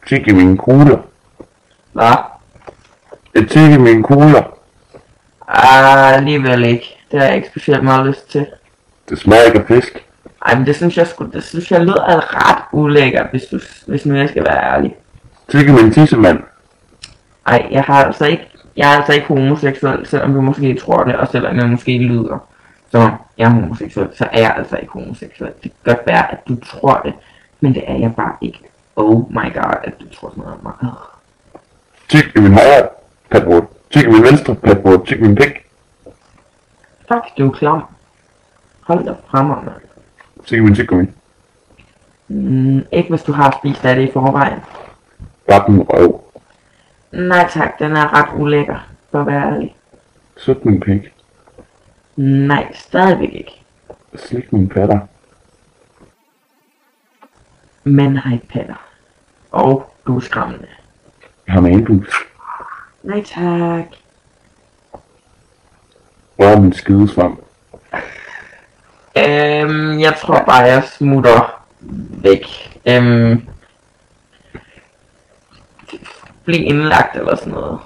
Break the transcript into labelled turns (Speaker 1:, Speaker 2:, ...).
Speaker 1: Tyk i mine kugler.
Speaker 2: Hvad?
Speaker 1: Et tyk i mine kugler.
Speaker 2: Alligevel ikke. Det har jeg ikke specielt meget lyst til.
Speaker 1: Det smager ikke af fisk.
Speaker 2: Ej, men det synes jeg lyder ret ulækkert, hvis nu jeg skal være ærlig.
Speaker 1: Tyk i min tissemand.
Speaker 2: Ej, jeg er altså ikke homoseksuel, selvom du måske tror det, og selvom jeg måske lyder som jeg er homoseksuel, så er jeg altså ikke homoseksuel. Det kan godt være, at du tror det, men det er jeg bare ikke. Oh my god, at du tror sådan noget om mig.
Speaker 1: Tyk i min højre patbrud. Tyk i min venstre patbrud. Tyk i min pik.
Speaker 2: Fuck, du er klam. Hold da frem, mand.
Speaker 1: Tyk i min tyggegummi.
Speaker 2: Ikke hvis du har spist af det i forvejen.
Speaker 1: Bare den røv.
Speaker 2: Nej tak, den er ret ulækker, for at være ærlig.
Speaker 1: Sut min pik.
Speaker 2: Nej, stadigvæk ikke.
Speaker 1: Slik mine patter.
Speaker 2: Men har ikke patter. Og du er skræmmende.
Speaker 1: Jeg har manbus.
Speaker 2: Nej tak.
Speaker 1: Rør min skidesvamp.
Speaker 2: Jeg tror bare, jeg smutter væk. Bliv indlagt eller sådan noget.